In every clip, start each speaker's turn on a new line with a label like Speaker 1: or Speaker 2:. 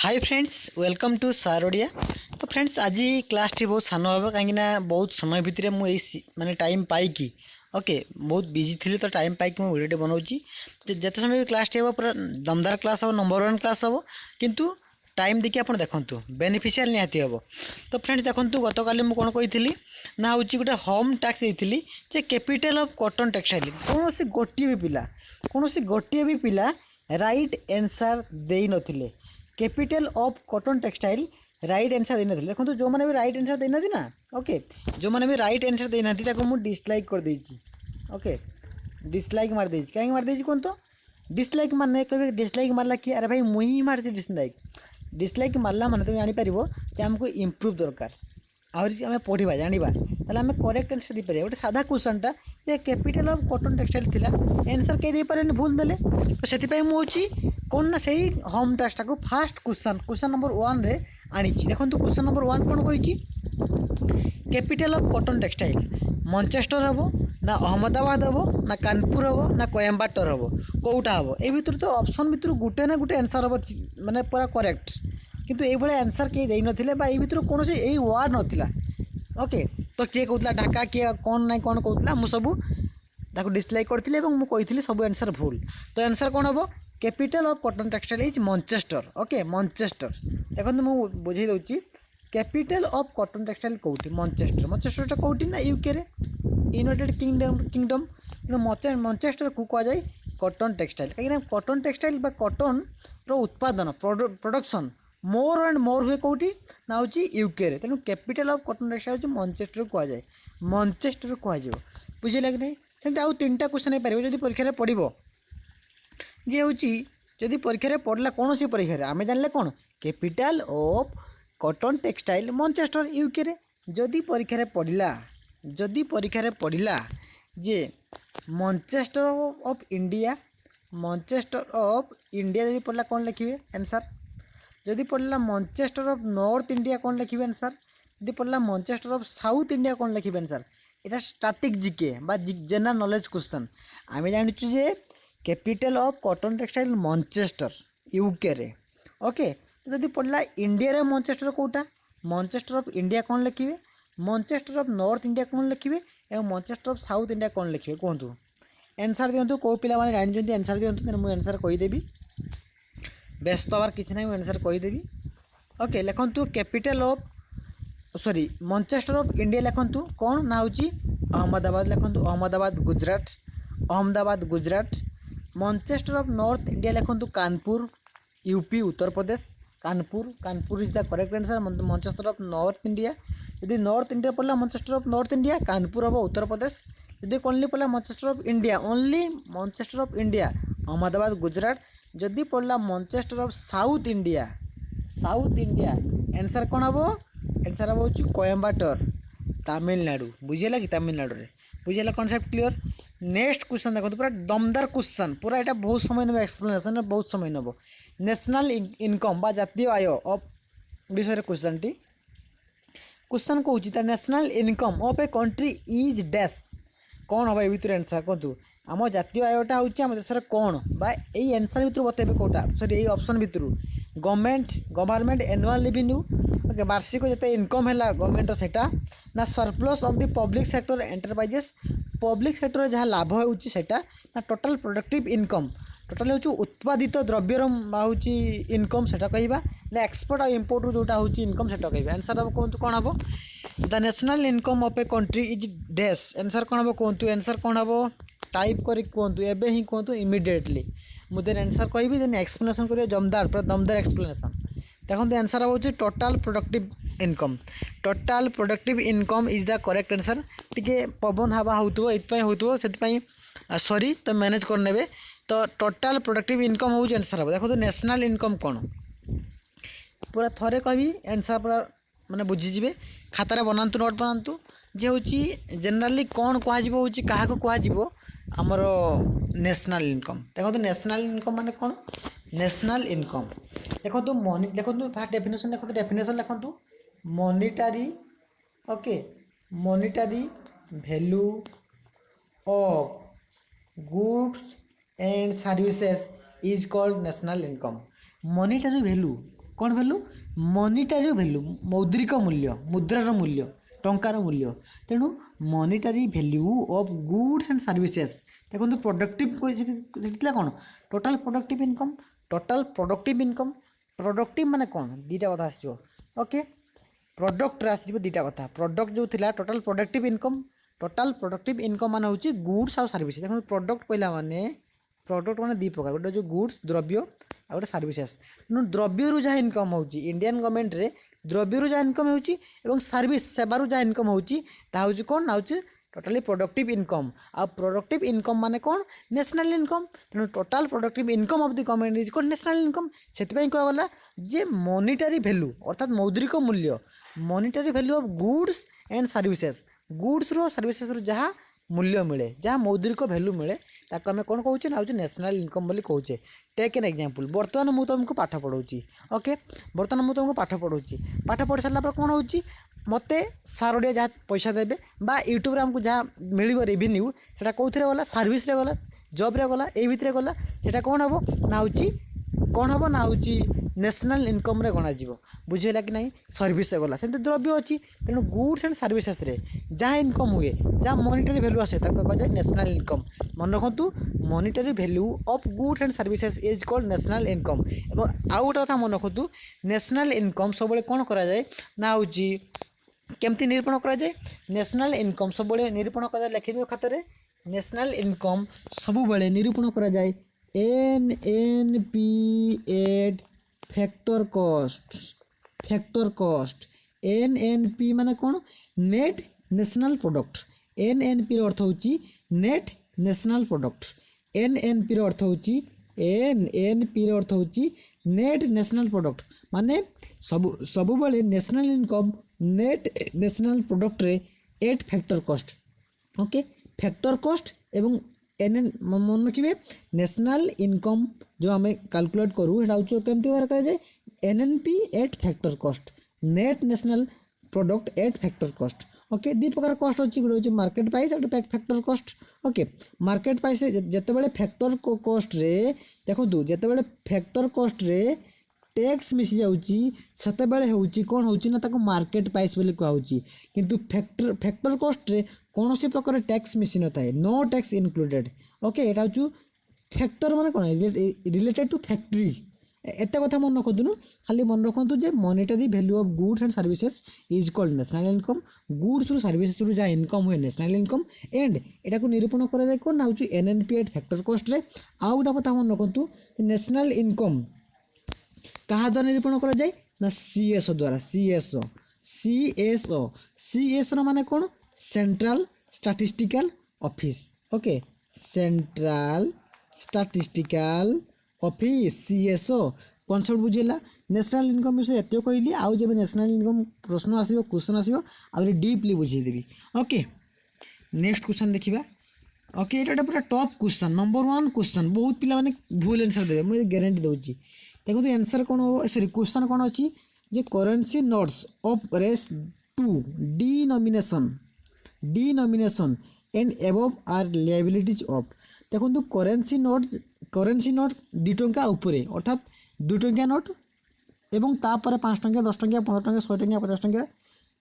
Speaker 1: Hi friends welcome to सार ओडिया। तो friends आज क्लास टी बहुत सान हम कहीं बहुत समय भितर मुझे माने टाइम पाई ओके बहुत बिजी थी तो टाइम पाई मुझे वीडियो बनाऊँगी जिते समय भी क्लास टी हम पूरा दमदार क्लास हम नंबर 1 क्लास हम किंतु टाइम देखिए आप देखु बेनिफिशियल निहाती हम। तो फ्रेंड्स देखो गत काली मुझे कौन कही ना हूँ गोटे होम टास्क देती जे कैपिटल ऑफ कॉटन टेक्सटाइल कौन सी गोटे भी पिला कौन सी गोटे भी पिला राइट आंसर दे नथिले capital of cotton textile right answer देना देखो जो मैंने भी राइट आंसर देना ना ओके जो मैंने भी राइट आंसर देना मुझे डिसलाइक कर देछि ओके डिसलाइक मार देछि कहीं मार देछि कौन तो डिसलाइक मारने कहे डिसलाइक मारला कि अरे भाई मुई मारछि डिसलाइक मारला माने तुम जानी परिबो जे हमको इंप्रूव दरकार आहरी आम पढ़ा जाना ताले आम करेक्ट आंसर दी पारे गोटे साधा क्वेश्चनटा जे कैपिटल ऑफ कॉटन टेक्सटाइल थिला आंसर के दे पारे भूल देले तो सेति मु कौन ना से होम टास्क को फास्ट क्वेश्चन नंबर 1 रे आनी देखो क्वेश्चन नंबर 1 कौन कही capital of cotton textile Manchester हम ना अहमदाबाद हम ना कानपुर हम ना कोयम्बाटोर हम कौटा हम ए भितर तो ऑप्शन भितर गुटे ना गुटे आंसर हम माने पूरा करेक्ट किंतु ये भाई आंसर किए दे नथिले बा ए भितर कौन से यही वर्ड नथिला ओके तो किए कहूला ढाका किए कौन ना कौन कहूला मु सब ताको डिसलाइक करथिले एवं मु कहिथिले सब आंसर भूल तो आंसर कौन हम capital of cotton textile is Manchester okay Manchester देखो मुझे बुझे दूसरी कैपिटल ऑफ कॉटन टेक्सटाइल कौटी मैनचेस्टर मैनचेस्टर कौटी ना यूके रे यूनाइटेड किंगडम मैनचेस्टर को कह जाए कॉटन टेक्सटाइल कहीं कॉटन टेक्सटाइल कॉटन रो उत्पादन प्रोडक्शन मोर एंड मोर हुए कौटी ना हूँ यूके रे तेणु capital of cotton textile Manchester कह जाए मैनचेस्टर कह बुझे कि नहीं सेमती आउ 3टा क्वेश्चन हो पारे जब परीक्षा पड़ो जे हूँ जदि परीक्षा पढ़ला कौन सी परीक्षा आम जान कौन capital of cotton textile Manchester UK रे जदि परीक्षा पढ़ला जे मैनचेस्टर ऑफ इंडिया जदि पढ़ला कौन लिखे आंसर जदि पढ़ला मैनचेस्टर ऑफ नॉर्थ इंडिया कौन लिखे आंसर जदि पढ़ला मैनचेस्टर ऑफ साउथ इंडिया कौन लिखे आंसर यहाँ स्टैटिक जीके बा जनरल नॉलेज क्वेश्चन आम जानुचे जे capital of cotton textile Manchester UK रे ओके तो जदि पढ़ला इंडिया रे मैनचेस्टर कोटा मैनचेस्टर ऑफ इंडिया कौन लिखे मैनचेस्टर ऑफ नॉर्थ इंडिया कौन लिखे और मैनचेस्टर ऑफ साउथ इंडिया कौन लिखे कहतु आंसर दिंतु कौ पिला माने जानी आंसर दिंतु तेना मुझे आंसर कहीदेवी व्यस्त हबार किसी ना आंसर कहीदेवी ओके लिखु capital of sorry Manchester of India लिखु कौन ना हूँ अहमदाबाद लिखु Ahmedabad Gujarat Manchester of North India लिखु Kanpur UP Uttar Pradesh Kanpur is the correct answer Manchester of North India यदि नॉर्थ इंडिया पढ़ला Manchester of North India Kanpur हम उत्तर प्रदेश यदि ओनली पढ़ला Manchester of India only Manchester of India Ahmedabad Gujarat जदि पढ़ला Manchester of South India answer कौन हम आंसर हम हूँ कोयम्बाटोर तमिलनाडु बुझेगा कि तमिलनाडु रे बुझेगा कॉन्सेप्ट क्लियर। नेक्स्ट क्वेश्चन देखो पूरा दमदार क्वेश्चन पूरा यहाँ बहुत समय नब एक्सप्लेनेशन बहुत समय नब नेशनल इनकम बा जातीय आय ऑफ विषय क्वेश्चन टी क्वेश्चन कौन the national income of a country is dash कौन हम ये आंसर कहतु आम जातीय आयटा हूँ आम देश कौन बा यही आंसर भितर बतेबे कौटा सॉरी यही ऑप्शन भितर गवर्नमेंट एनुअल रेवेन्यू ओके वार्षिक जिते इनकम है गवर्नमेंट सेटा ना surplus of the public sector enterprises public sector जहाँ लाभ होटा ना टोटाल प्रोडक्टिव इनकम टोटाल हूँ उत्पादित द्रव्यर हूँ इनकम से कहवा ना एक्सपोर्ट और इम्पोर्ट जोटा हूँ इनकम से कहवा आंसर हम कहतु कौन हम the national income of a country is dash answer कौन हम कहतु आंसर कौन हम टाइप कर कहतु एवं ही कहतु इमिडिएटली मुझे आंसर कहि देन एक्सप्लेनेशन करिए जमदार पूरा दमदार एक्सप्लेनेशन देखो आंसर हम total productive income is the correct answer टी पवन हवा हो सॉरी तो मैनेज करने तो टोटाल प्रोडक्टिव इनकम हूँ आंसर हम देखो नेशनल इनकम कौन पूरा थरे कहि आंसर पूरा माने बुझीजे खातार बनातु नोट बनातु जे हूँ जेनराली कौन कह क्या कह आमर नेशनल इनकम देखो नेशनल इनकम माने कौन नेशनल इनकम देखो मनी देखो फास्ट डेफिनेशन लिखु monetary okay monetary value of goods and services is called national income monetary value कौन वैल्यू मॉनिटरी वैल्यू मौद्रिक मूल्य मुद्रार मूल्य टंकार मूल्य तेणु monetary value of goods and services देखो प्रोडक्टिव कौन टोटाल प्रोडक्टिव इनकम प्रोडक्टिव माने कौन दीटा कथा आसो ओके प्रोडक्ट आसो दीटा कथा प्रोडक्ट जो थिला टोटाल प्रोडक्टिव इनकम मान हूँ गुड्स आउ सर्विस देखो प्रोडक्ट कहला माने प्रोडक्ट माने दी प्रकार गोटे जो गुड्स द्रव्य आ गोटे सर्विसेस तेणु द्रव्य जहाँ इनकम हो इंडियन गवर्नमेंट रे द्रव्य जहाँ इनकम हो सर्विस सेवार जहाँ इनकम हो कौन ना टोटाली प्रोडक्टिव इनकम आ प्रोडक्टिव इनकम माने कौन नेशनल इनकम तेणु total productive income of the government is कौन नेशनल इनकम से कहगला जे मॉनिटरी वैल्यू अर्थात मौद्रिक मूल्य monetary value of goods and services goods रो सर्विसेस रो जहाँ मूल्य मिले जहाँ मौद्रिक वैल्यू मिले ताको आम कौन कौचे ना नेशनल इनकम बोली कौचे टेक एन एग्जांपल बर्तमान मुझे तुमको पाठ पढ़ाऊँगी ओके बर्तमान मुझे तुमको पाठ पढ़ाऊँगी पाठ पढ़ी सारा कौन हो मत सारोडिया जहाँ पैसा देवे बा यूट्यूब आमको जहाँ मिल रेवेन्यू से कौन गला सर्विस गला जॉब रे गला ए भितर गला से कौन हम ना हूँ नेशनल इनकम रे गणा बुझेगा कि नहीं सर्विस गला सेमती द्रव्य अच्छी तेणु गुड्स एंड सर्विसेस रे जहाँ इनकम हुए जहाँ मॉनिटरी वैल्यू आसे कहुए नेशनल इनकम मन रखु monetary value of goods and services is called national income और आउ गोटे कथा मन रखु नेशनल इनकम सब कौन करा जाए ना हूँ केमती निरूपण करा जाए नेशनल इनकम सब निरूपण करा लिखि दियो खाते नेशनल इनकम सब निरूपण करा जाए NNP at factor cost NNP माने कौन नेट नेशनल प्रोडक्ट NNP अर्थ होची नेट नेशनल प्रोडक्ट NNP अर्थ होची NNP अर्थ होची नेट नेशनल प्रोडक्ट माने सब national income net national product रे at factor cost okay factor cost एवं मन रखिए नेशनल इनकम जो आम कैलकुलेट करूँ केमती व्यवहार कराए NNP at factor cost net national product at factor cost okay दी प्रकार कॉस्ट अच्छी गोटे मार्केट प्राइस और factor cost okay market price जिते फैक्टर कॉस्ट रे देखो जिते फैक्टर कॉस्ट रे टैक्स मिसी जाऊँगी सेतेबेले होउची कौन होउची ना ताको मार्केट प्राइस बोली कहउची किंतु फैक्टर कॉस्ट रे कौन सी प्रकार टैक्स मिसी न थाए नो टैक्स इनक्लूडेड ओके एटा होचु फैक्टर माने कौन रिलेटेड टू फैक्ट्री एत कथा मन रखु खाली मन रखु जे monetary value of goods and services is called national income goods रु सर्विसेस रु जहाँ इनकम हुए नेशनल इनकम एंड एटा को निरूपण करा जाय कौन ना होचु NNP एट फैक्टर कॉस्ट रे आउ गोटा कथा मन रखु नेशनल इनकम कहाँ द्वारा निरूपण करा जाए ना CSO द्वारा CSO माने कौन central statistical office okay central statistical office CSO concept बुझेला नेशनल इनकम विषय एत कहली आउ जब नेशनल इनकम प्रश्न आसो क्वेश्चन आसो आ डीपली बुझेदेवी ओके नेक्स्ट क्वेश्चन देखा ओके ये पूरा टॉप क्वेश्चन नंबर 1 क्वेश्चन बहुत पिला माने भूल आंसर देवे मुझे गारंटी दूसरी देखो आंसर कौन हो सॉरी क्वेश्चन कौन अच्छी जे currency notes of Rs two denomination and above are liabilities of देखो करेंसी नोट 2 टंका उपरे अर्थात 2 टंका नोट एवं तापर 5 टंका 10 टंका 15 टंका 100 टंका 50 टंका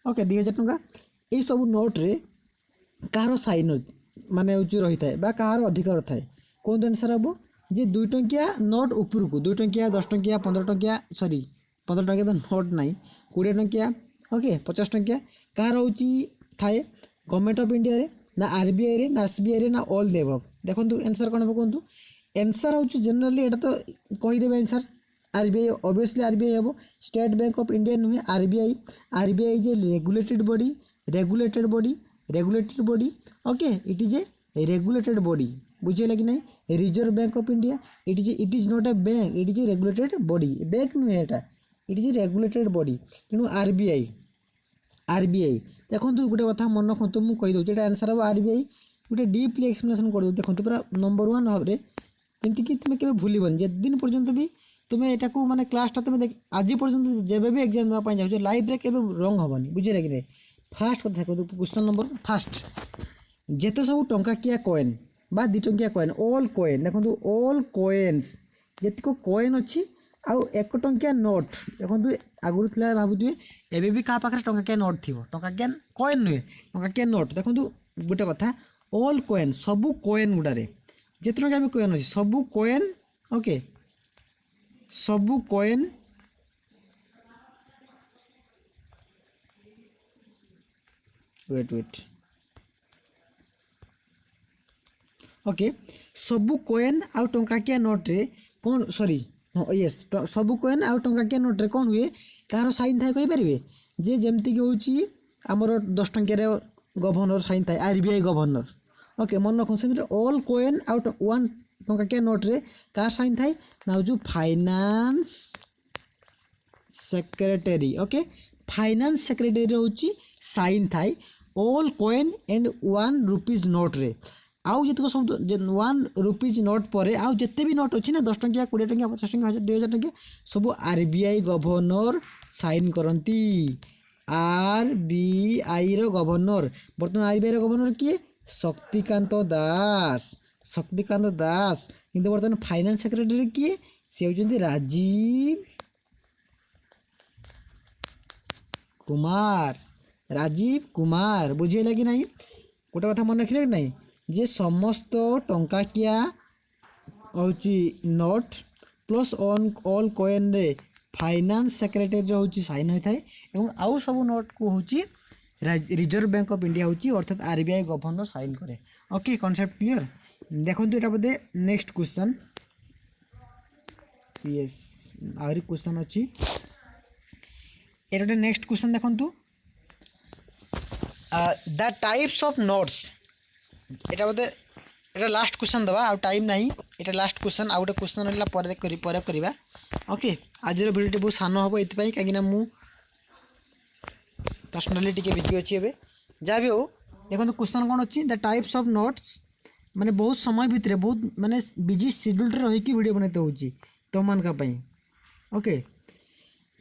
Speaker 1: ओके 2000 टंका ये सब नोट रे कहार साइन माने रही थाए बा कहार अधिकार थाए कौन आंसर हम जे 2 टंकिया नोट ऊपर को 2 टंकिया 10 टंकिया 15 टंकिया सॉरी 15 टंकिया तो नोट नहीं 20 टंकिया ओके 50 टंकिया कहार हूँ थाए गवर्नमेंट ऑफ इंडिया रे ना RBI रे ना SBI रे ना ऑल देव देखो आंसर कौन हम कहूँ आंसर हूँ जनरली एटा तो कहीदेवे आंसर RBI ऑब्वियसली RBI हम स्टेट बैंक ऑफ इंडिया नुहे RBI is a regulated body okay it is a regulated body बुझेगा कि नहीं Reserve Bank of India it is not a bank it is a regulated body bank नुहे एटा it is regulated body तेणु RBI देखो गोटे कथा मन रखु मुझे कहीदे ये आंसर हम RBI गोटे डीपली एक्सप्लेनेशन कर देखो पूरा नंबर 1 भाव में जमीक तुम के भूलबन जिन पर्यंत भी तुम्हें यहाँ को माने क्लासटा तुम आज पर्यंत जब भी एग्जाम देवाई जाओ लाइफ रे के रंग हेनी बुझे कि नहीं फास्ट कथा क्वेश्चन नंबर फास्ट जिते सब टंकाकिया कॉइन बा 2 टंकिया कॉइन ऑल कॉइन देखो ऑल कॉइन्स जितक कॉइन अच्छी आउ 1 टंकिया नोट देखो आगुरी थी भावुए एवं भी क्या पाखे टंकिया नोट थी टंकिया कॉइन नुहे टंकिया नोट देखो गोटे कथा ऑल कॉइन सबू कॉइन गुड़ारे जिते टंका भी कॉइन अच्छी सबू कॉइन ओके सबू कॉइन वेट ओके सबू कॉइन आउ टंकिया नोट रे कौन सॉरी हाँ येस सबू कॉइन आउ टंकिया नोट रे कौन हुए कार साइन थाए कहींपारे जे जमती कि हूँ आमर 10 टंकिया गवर्नर साइन थाए आरबीआई गवर्नर ओके मन रख से ऑल कॉइन आउ 1 टंकिया नोट रे कार साइन थाए ना जो finance secretary okay finance secretary हूँ साइन थाए all coin and 1 rupees note रे आउ जितक सब 1 रुपीज नोट पर आउ जिते भी नोट अच्छी ना 10 टंकिया 20 टंकिया 50 टंकिया 2000 टंकिया सब आरबीआई गवर्नर साइन करती आरबीआई रो गवर्नर बर्तमान आरबीआई रो गवर्नर किए शक्तिकांत दास किंतु बर्तमान फाइनान्स सेक्रेटरी किए सी होती राजीव कुमार बुझेगा कि नहीं गोटे कथा मन रखिले कि नहीं जे समस्त टंकाकिया हूँ नोट प्लस ऑल कॉइन रे फाइनान्स सेक्रेटरी हूँ साइन होता है आउ सब नोट को हूँ रिजर्व बैंक ऑफ इंडिया हूँ अर्थात आरबीआई गवर्नर साइन करे ओके कॉन्सेप्ट क्लियर देखो ये बोधे नेक्स्ट क्वेश्चन यस आहरी क्वेश्चन अच्छी ये नेक्स्ट क्वेश्चन देखो द टाइप्स ऑफ नोट्स এটা बोधे এটা लास्ट क्वेश्चन दबा आ टाइम नहीं এটা लास्ट क्वेश्चन आउ गोटे क्वेश्चन रहा पर करवा ओके आज भिडियो बहुत सान हम ये कहीं मु पर्सनाली टी बिजी अच्छी ए जहाँ भी हो देखो क्वेश्चन कौन अच्छी द टाइप्स ऑफ नोट्स माने बहुत समय भितर बहुत माने बिजी शेड्यूल रही वीडियो बनाते हो तुम मान ओके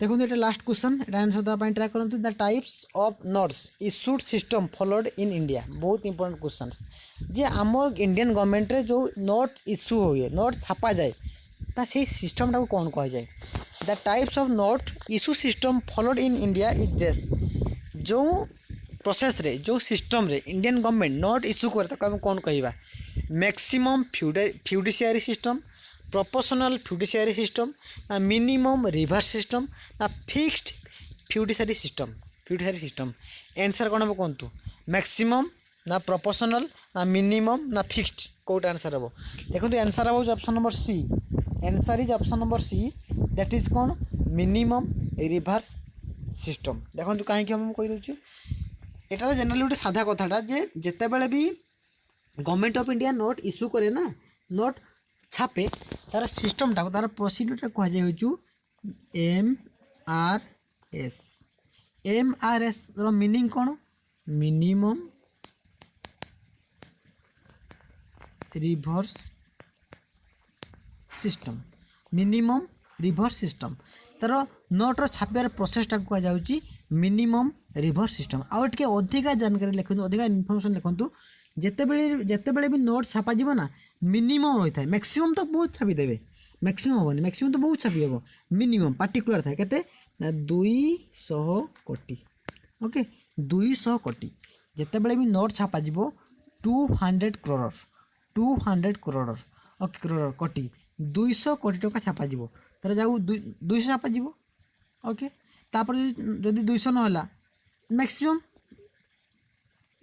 Speaker 1: देखो ये लास्ट क्वेश्चन ये आंसर देवाई ट्राए करूँ the types of notes issued system followed in India बहुत इंपोर्टेंट क्वेश्चन जे आम इंडियन गवर्नमेंट रे जो नोट इश्यू हुए नोट छापा जाए ता से सिस्टम टाक कौन कह जाए the types of note issue system followed in India is this जो प्रोसेस रे जो सिस्टम रे इंडियन गवर्नमेंट नोट इश्यू करे कौन कहवा मैक्सिमम फ्यूडिशियरी सिस्टम प्रोपोर्शनल फ्यूडिशियरी सिस्टम ना मिनिमम रिवर्स सिस्टम ना फिक्स्ड फ्यूडिशियरी सिस्टम आंसर कौन हम कहतु मैक्सिमम ना प्रोपोर्शनल ना मिनिमम ना फिक्स्ड कौट आंसर हम देखो आंसर हम option number C answer is option number C that is कौन मिनिमम रिवर्स सिस्टम देखो कहीं हम कहीदे यहाँ तो जेनराली गोटे साधा कथाटा जे जिते बड़े भी government of India note issue करे ना नोट छापे तार सिस्टम टाक तार प्रोसीड्यूर कहुँ एम आर एस रो मीनिंग कौन minimum reverse system minimum reverse system तार नोट रो छापार प्रोसेसटा कहुँ मिनिमम रिवर्स सिस्टम आउ टे अधिका जानकारी लिखु अधिका इनफर्मेशन लिखु जिते भी नोट छापा ना मिनिमम रही है मैक्सिमम तो बहुत छापी देवे मैक्सिमम हेनी मैक्सिमम तो बहुत छापी हम मिनिमम पार्टिकुलर थाए के 200 कोटी ओके 200 कोटी जिते भी नोट छापा 200 करोड़ ओके करोड़ कोटी 200 कोटी टका छापा तर जाऊ 200 छापा ओके तापर जदि 200 ना मैक्सिमम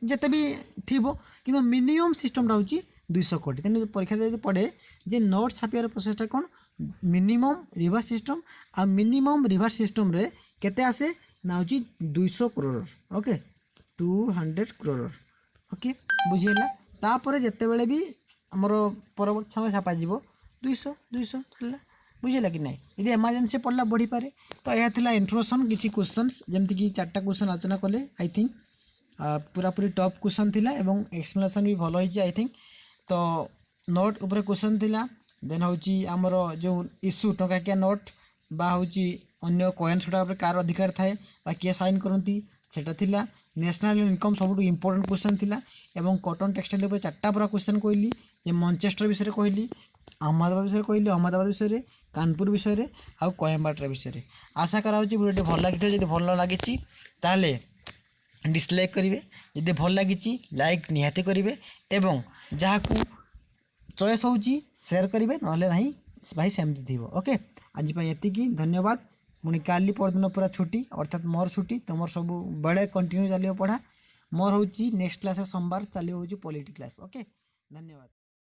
Speaker 1: जिते भी थी कि मिनिमम सिस्टमटा हूँ 200 कोटी तेनाली परीक्षा जब पड़े जे नोट छापार प्रोसेसटा कौन मिनिमम रिवर्स सिस्टम आ मिनिमम रिवर्स सिस्टम रे केते आसे ना हूँ 200 करोड़ ओके 200 करोड़ ओके बुझीगला तापर जिते बड़े भी आमर परवर्त समय छापा 200 बुझेगा कि नहीं यदि एमरजेंसी पड़ला बढ़ी पारे तो यह था इनफर्मेशन किसी क्वेश्चन जमती कि 4टा क्वेश्चन आलोचना कले आई थिंक पूरापूरी टॉप क्वेश्चन थिला एवं एक्सप्लेनेशन भी भल होई आई थिंक तो नोट ऊपर क्वेश्चन थिला देन होची आमर जो इश्यू टंकाकिया नोट बा होची अन्य कॉइन्स गुड़ा कार अधिकार थाए बा किए साइन करती सेटा थिला नेशनल इनकम सब इंपोर्टेंट क्वेश्चन थिला एवं कॉटन टेक्सटाइल उपर 4टा पूरा क्वेश्चन कहली जे मैनचेस्टर विषय कहली अहमदाबाद विषय कहली अहमदाबाद विषय कानपुर विषय आउ कोयम्बाटूर विषय आशा कराऊँ वीडियो भल लगी जब भल लगी ताहले डिसलाइक करेंगे जब भल लगी लाइक निहाती करेंगे एवं जहाँ को चॉइस होची शेयर करेंगे ना भाई सेमती थी ओके आज ये धन्यवाद पुणी काली परदिन पूरा छुट्टी अर्थात मोर छुट्टी तुम सब बड़े कंटिन्यू चलो पढ़ा मोर हूँ नेक्स्ट क्लास सोमवार चलो हूँ पॉलिटी क्लास ओके धन्यवाद।